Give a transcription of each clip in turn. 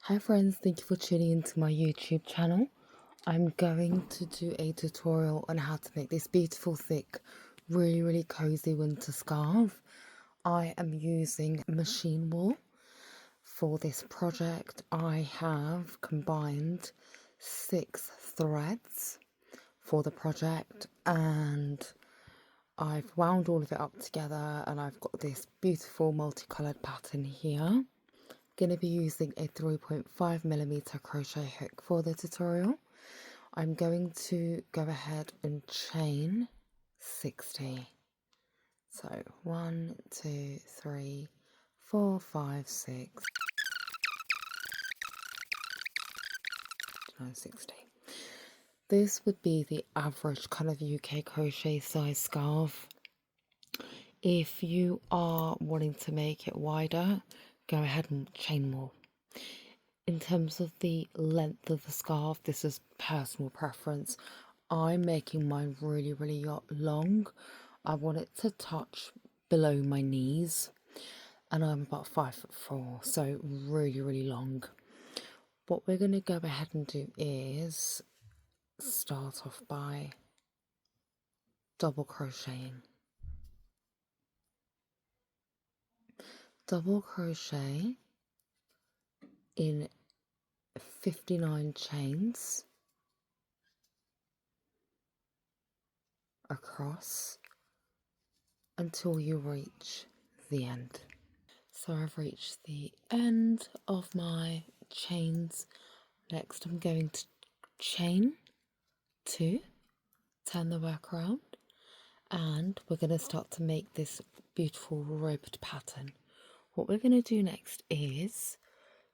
Hi friends, thank you for tuning into my YouTube channel. I'm going to do a tutorial on how to make this beautiful thick, really cozy winter scarf. I am using machine wool for this project. I have combined 6 threads for the project and I've wound all of it up together and I've got this beautiful multicolored pattern here. Going to be using a 3.5mm crochet hook for the tutorial. I'm going to go ahead and chain 60. So 1, 2, 3, 4, 5, 6, 60. This would be the average kind of UK crochet size scarf. If you are wanting to make it wider, go ahead and chain more. In terms of the length of the scarf, this is personal preference. I'm making mine really long. I want it to touch below my knees and I'm about 5'4", so really long. What we're going to go ahead and do is start off by double crocheting. Double crochet in 59 chains across until you reach the end. So I've reached the end of my chains. Next I'm going to chain 2, turn the work around, and we're going to start to make this beautiful ribbed pattern. What we're going to do next is,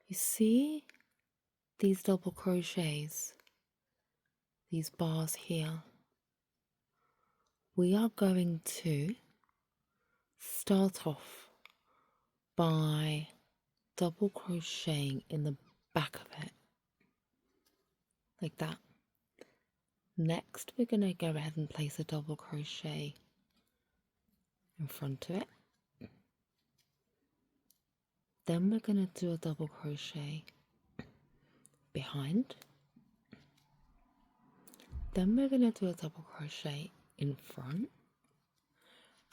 you see these double crochets, these bars here, we are going to start off by double crocheting in the back of it, like that. Next, we're going to go ahead and place a double crochet in front of it. Then we're going to do a double crochet behind. Then we're going to do a double crochet in front.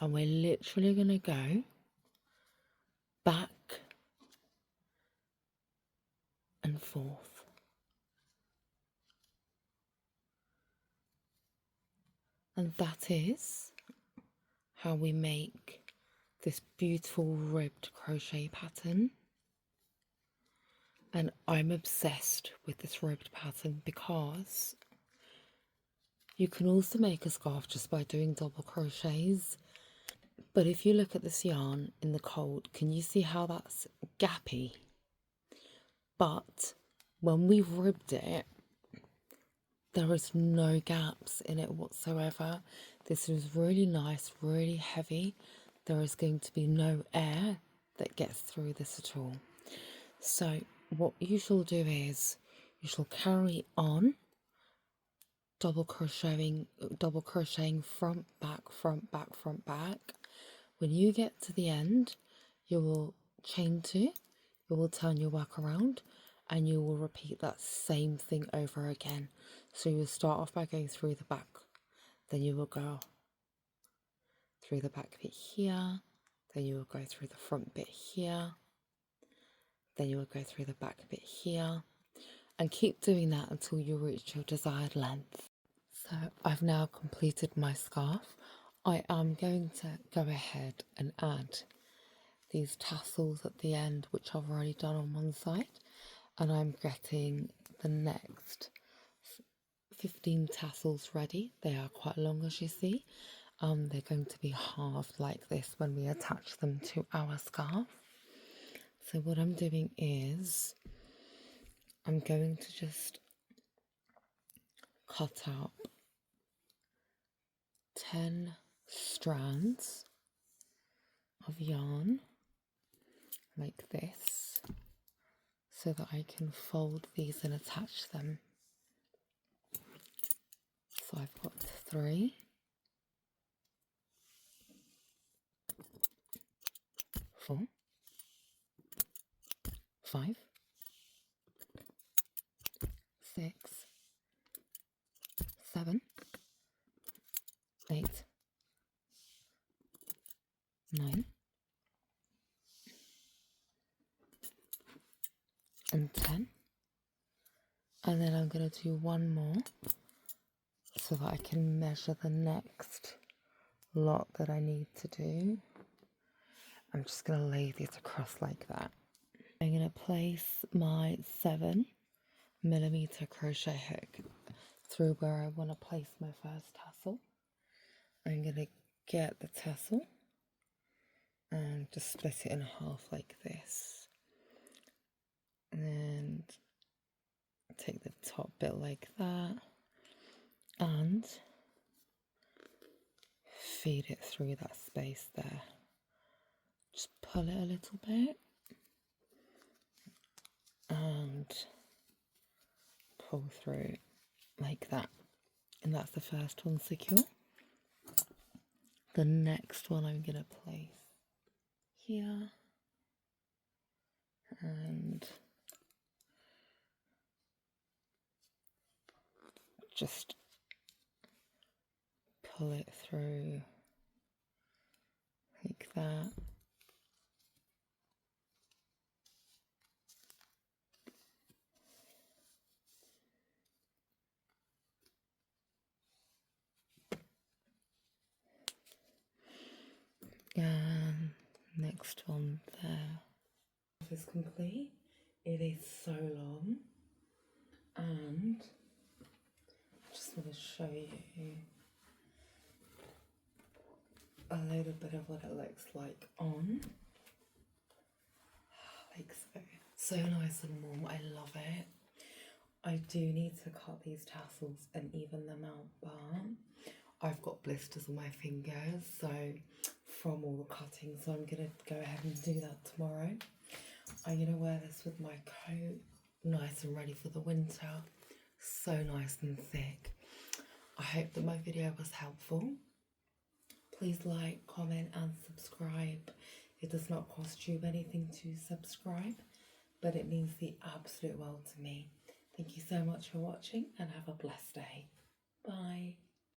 And we're literally going to go back and forth. And that is how we make this beautiful ribbed crochet pattern. And I'm obsessed with this ribbed pattern because you can also make a scarf just by doing double crochets. But if you look at this yarn in the cold, can you see how that's gappy? But when we've ribbed it, there is no gaps in it whatsoever. This is really nice, really heavy. There is going to be no air that gets through this at all. So what you shall do is you shall carry on double crocheting front, back, front, back, front, back. When you get to the end, you will chain 2, you will turn your work around, and you will repeat that same thing over again. So you will start off by going through the back, then you will go through the back bit here, then you will go through the front bit here, then you will go through the back bit here, and keep doing that until you reach your desired length. So I've now completed my scarf. I am going to go ahead and add these tassels at the end, which I've already done on one side, and I'm getting the next 15 tassels ready. They are quite long, as you see. They're going to be halved like this when we attach them to our scarf. So what I'm doing is I'm going to just cut out 10 strands of yarn like this so that I can fold these and attach them. So I've got 3, 4, 5, 6, 7, 8, 9, and 10. And then I'm going to do one more so that I can measure the next lot that I need to do. I'm just going to lay these across like that. I'm going to place my 7mm crochet hook through where I want to place my first tassel. I'm going to get the tassel and just split it in half like this. And take the top bit like that and feed it through that space there. Just pull it a little bit and pull through like that. And that's the first one secure. The next one I'm going to place here and just pull it through like that. And next one there. This is complete. It is so long, and I just want to show you a little bit of what it looks like on. Like so. So nice and warm. I love it. I do need to cut these tassels and even them out, but I've got blisters on my fingers, so from all the cutting, so I'm gonna go ahead and do that tomorrow. I'm gonna wear this with my coat, nice and ready for the winter. So nice and thick. I hope that my video was helpful. Please like, comment and subscribe. It does not cost you anything to subscribe, but it means the absolute world to me. Thank you so much for watching and have a blessed day. Bye.